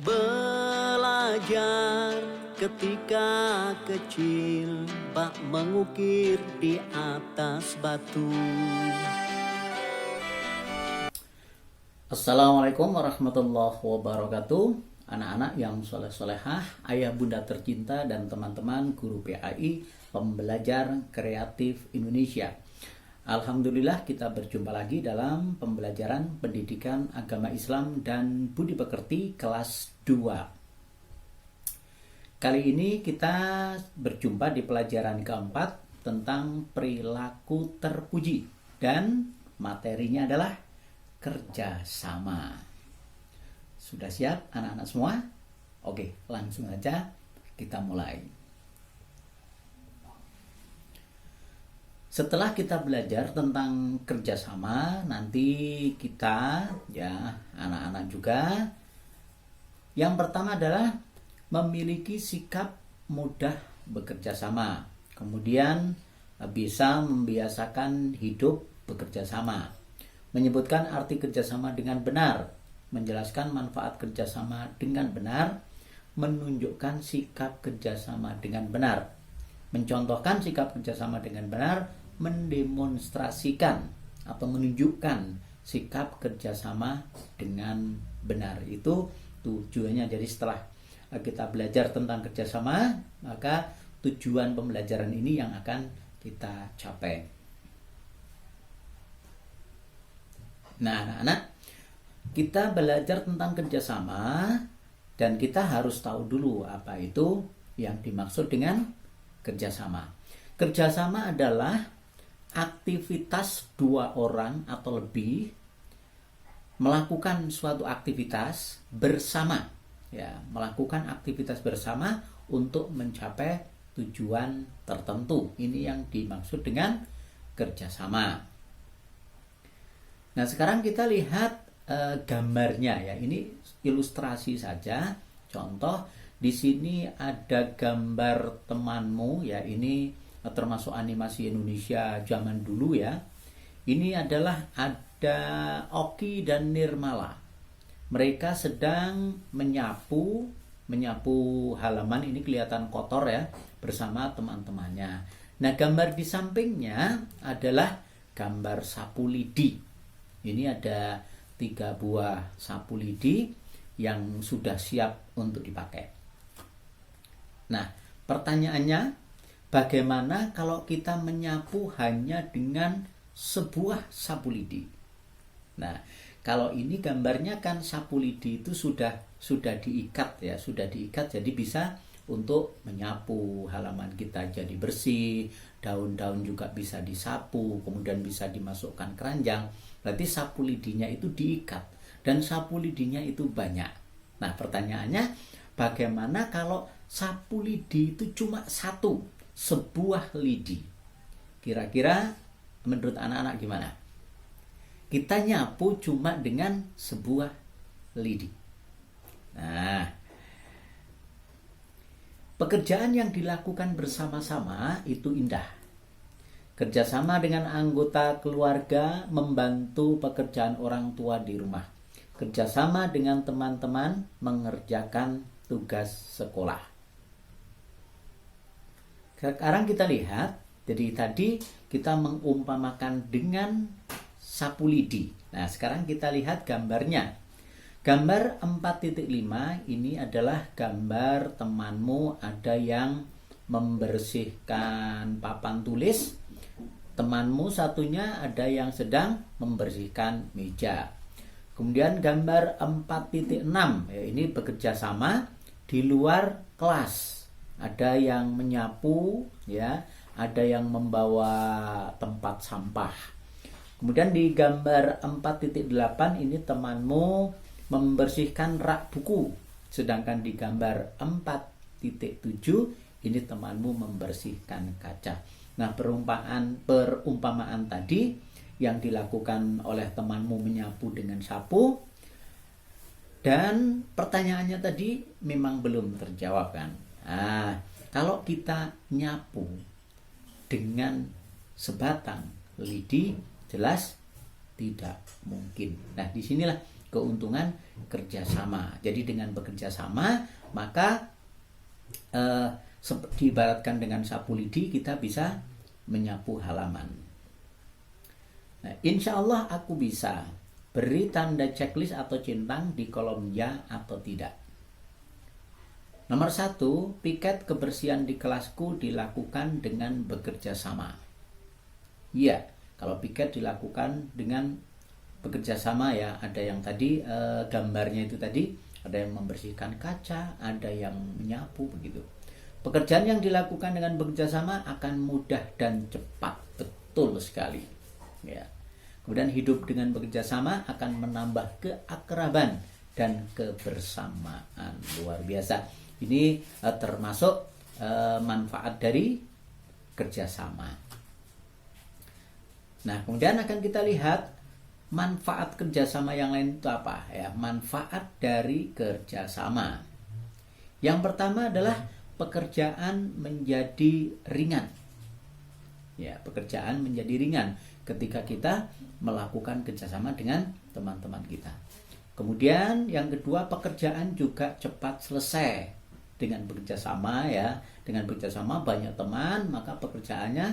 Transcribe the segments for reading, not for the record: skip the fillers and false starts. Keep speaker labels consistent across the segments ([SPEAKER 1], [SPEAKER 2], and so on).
[SPEAKER 1] Belajar ketika kecil, bak mengukir di atas batu.
[SPEAKER 2] Assalamualaikum warahmatullahi wabarakatuh. Anak-anak yang soleh-solehah, ayah bunda tercinta dan teman-teman guru PAI Pembelajar Kreatif Indonesia. Alhamdulillah kita berjumpa lagi dalam pembelajaran pendidikan agama Islam dan budi pekerti kelas 2. Kali ini kita berjumpa di pelajaran keempat tentang perilaku terpuji dan materinya adalah kerjasama. Sudah siap anak-anak semua? Oke, langsung aja kita mulai. Setelah kita belajar tentang kerjasama, nanti kita, ya anak-anak juga, yang pertama adalah memiliki sikap mudah bekerja sama. Kemudian bisa membiasakan hidup bekerja sama. Menyebutkan arti kerjasama dengan benar, menjelaskan manfaat kerjasama dengan benar, menunjukkan sikap kerjasama dengan benar, mencontohkan sikap kerjasama dengan benar, mendemonstrasikan atau menunjukkan sikap kerjasama dengan benar. Itu tujuannya. Jadi setelah kita belajar tentang kerjasama, maka tujuan pembelajaran ini yang akan kita capai. Nah, anak-anak, kita belajar tentang kerjasama dan kita harus tahu dulu apa itu yang dimaksud dengan kerjasama. Kerjasama adalah aktivitas dua orang atau lebih melakukan suatu aktivitas bersama, ya, melakukan aktivitas bersama untuk mencapai tujuan tertentu. Ini yang dimaksud dengan kerjasama. Nah, sekarang kita lihat gambarnya, ya. Ini ilustrasi saja. Contoh, di sini ada gambar temanmu, ya. Ini termasuk animasi Indonesia zaman dulu, ya. Ini adalah ada Oki dan Nirmala. Mereka sedang menyapu halaman. Ini kelihatan kotor, ya, bersama teman-temannya. Nah, gambar di sampingnya adalah gambar sapu lidi. Ini ada 3 buah sapu lidi yang sudah siap untuk dipakai. Nah, pertanyaannya, bagaimana kalau kita menyapu hanya dengan sebuah sapu lidi? Nah, kalau ini gambarnya kan sapu lidi itu sudah diikat, ya, sudah diikat, jadi bisa untuk menyapu halaman kita jadi bersih, daun-daun juga bisa disapu, kemudian bisa dimasukkan keranjang. Berarti sapu lidinya itu diikat dan sapu lidinya itu banyak. Nah, pertanyaannya, bagaimana kalau sapu lidi itu cuma satu, sebuah lidi? Kira-kira menurut anak-anak gimana? Kita nyapu cuma dengan sebuah lidi. Nah, pekerjaan yang dilakukan bersama-sama itu indah. Kerjasama dengan anggota keluarga membantu pekerjaan orang tua di rumah. Kerjasama dengan teman-teman mengerjakan tugas sekolah. Sekarang kita lihat, jadi tadi kita mengumpamakan dengan sapu lidi. Nah, sekarang kita lihat gambarnya. Gambar 4.5 ini adalah gambar temanmu, ada yang membersihkan papan tulis. Temanmu satunya ada yang sedang membersihkan meja. Kemudian gambar 4.6, ya, ini bekerja sama di luar kelas. Ada yang menyapu, ya, ada yang membawa tempat sampah. Kemudian di gambar 4.8 ini temanmu membersihkan rak buku. Sedangkan di gambar 4.7 ini temanmu membersihkan kaca. Nah, perumpamaan tadi yang dilakukan oleh temanmu menyapu dengan sapu, dan pertanyaannya tadi memang belum terjawab, kan? Nah, kalau kita nyapu dengan sebatang lidi, jelas tidak mungkin. Nah, disinilah keuntungan kerjasama. Jadi dengan bekerja sama, maka diibaratkan dengan sapu lidi, kita bisa menyapu halaman. Nah, insya Allah aku bisa. Beri tanda checklist atau centang di kolom ya atau tidak. Nomor 1, piket kebersihan di kelasku dilakukan dengan bekerja sama. Iya, kalau piket dilakukan dengan bekerja sama ya. Ada yang tadi gambarnya itu tadi, ada yang membersihkan kaca, ada yang menyapu begitu. Pekerjaan yang dilakukan dengan bekerja sama akan mudah dan cepat, betul sekali. Ya. Kemudian hidup dengan bekerja sama akan menambah keakraban dan kebersamaan. Luar biasa. Ini termasuk manfaat dari kerjasama. Nah, kemudian akan kita lihat manfaat kerjasama yang lain itu apa? Ya, manfaat dari kerjasama. Yang pertama adalah pekerjaan menjadi ringan. Ya, pekerjaan menjadi ringan ketika kita melakukan kerjasama dengan teman-teman kita. Kemudian yang kedua, pekerjaan juga cepat selesai dengan bekerja sama ya. Dengan bekerja sama banyak teman, maka pekerjaannya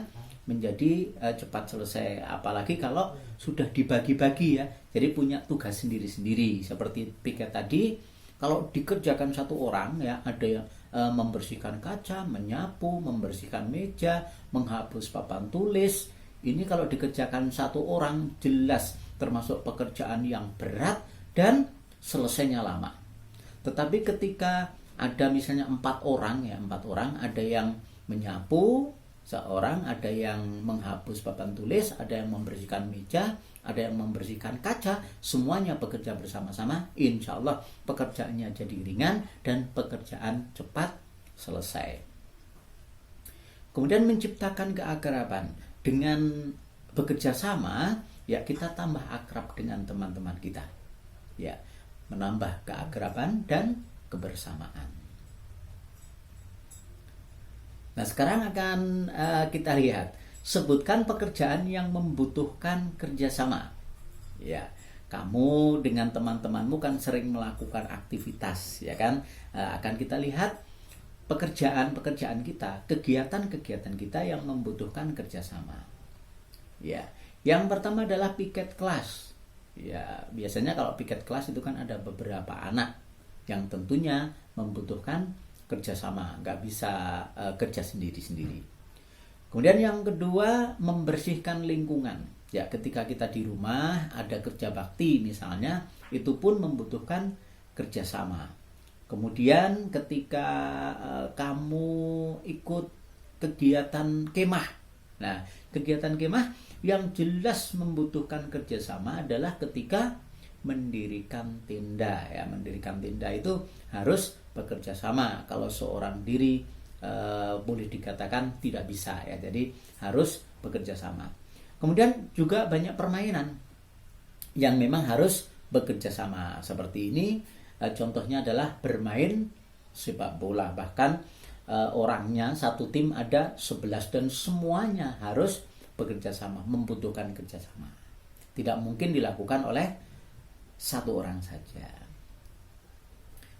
[SPEAKER 2] menjadi cepat selesai. Apalagi kalau sudah dibagi-bagi ya. Jadi punya tugas sendiri-sendiri. Seperti piket tadi, kalau dikerjakan satu orang ya, ada yang membersihkan kaca, menyapu, membersihkan meja, menghapus papan tulis. Ini kalau dikerjakan satu orang jelas termasuk pekerjaan yang berat dan selesainya lama. Tetapi ketika ada misalnya 4 orang ya, 4 orang, ada yang menyapu seorang, ada yang menghapus papan tulis, ada yang membersihkan meja, ada yang membersihkan kaca, semuanya bekerja bersama-sama, insya Allah pekerjaannya jadi ringan dan pekerjaan cepat selesai. Kemudian menciptakan keakraban. Dengan bekerja sama, ya kita tambah akrab dengan teman-teman kita. Ya, menambah keakraban dan kebersamaan. Nah, sekarang akan kita lihat. Sebutkan pekerjaan yang membutuhkan kerjasama. Ya, kamu dengan teman-temanmu kan sering melakukan aktivitas, ya kan? Akan kita lihat pekerjaan-pekerjaan kita, kegiatan-kegiatan kita yang membutuhkan kerjasama. Ya, yang pertama adalah piket kelas. Ya, biasanya kalau piket kelas itu kan ada beberapa anak yang tentunya membutuhkan kerjasama, nggak bisa kerja sendiri-sendiri. Kemudian yang kedua, membersihkan lingkungan. Ya, ketika kita di rumah ada kerja bakti misalnya, itu pun membutuhkan kerjasama. Kemudian ketika kamu ikut kegiatan kemah. Nah, kegiatan kemah yang jelas membutuhkan kerjasama adalah ketika mendirikan tenda. Ya, mendirikan tenda itu harus bekerja sama. Kalau seorang diri boleh dikatakan tidak bisa ya. Jadi harus bekerja sama. Kemudian juga banyak permainan yang memang harus bekerja sama. Seperti ini contohnya adalah bermain sepak bola. Bahkan orangnya satu tim ada 11 dan semuanya harus bekerja sama, membutuhkan kerjasama. Tidak mungkin dilakukan oleh satu orang saja.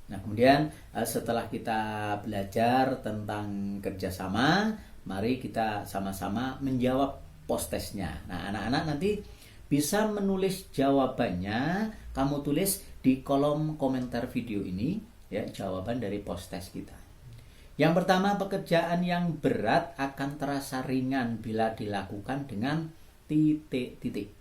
[SPEAKER 2] Nah, kemudian setelah kita belajar tentang kerjasama, mari kita sama-sama menjawab post-testnya. Nah, anak-anak nanti bisa menulis jawabannya. Kamu tulis di kolom komentar video ini ya, jawaban dari post-test kita. Yang pertama, pekerjaan yang berat akan terasa ringan bila dilakukan dengan titik-titik.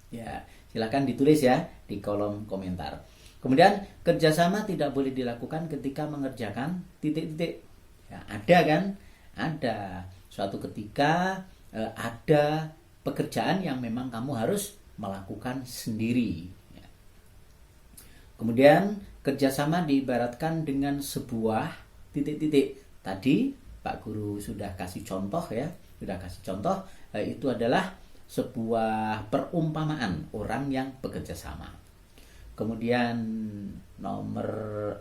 [SPEAKER 2] Ya, silakan ditulis ya di kolom komentar. Kemudian kerjasama tidak boleh dilakukan ketika mengerjakan titik-titik. Ya, ada kan? Ada. Suatu ketika ada pekerjaan yang memang kamu harus melakukan sendiri. Ya. Kemudian kerjasama diibaratkan dengan sebuah titik-titik. Tadi Pak Guru sudah kasih contoh ya, itu adalah sebuah perumpamaan orang yang bekerja sama. Kemudian nomor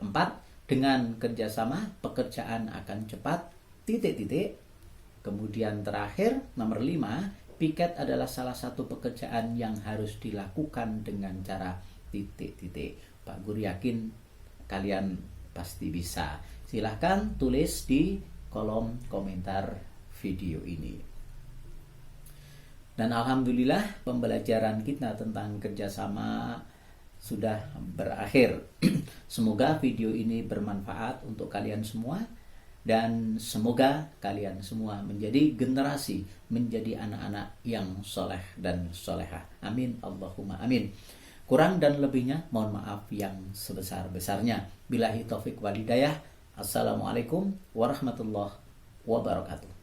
[SPEAKER 2] 4, dengan kerjasama pekerjaan akan cepat titik-titik. Kemudian terakhir nomor 5, piket adalah salah satu pekerjaan yang harus dilakukan dengan cara titik-titik. Pak Guru yakin kalian pasti bisa. Silahkan tulis di kolom komentar video ini. Dan alhamdulillah pembelajaran kita tentang kerjasama sudah berakhir. Semoga video ini bermanfaat untuk kalian semua. Dan semoga kalian semua menjadi generasi, menjadi anak-anak yang soleh dan solehah. Amin, Allahumma amin. Kurang dan lebihnya mohon maaf yang sebesar-besarnya. Billahi taufik walhidayah. Assalamualaikum warahmatullahi wabarakatuh.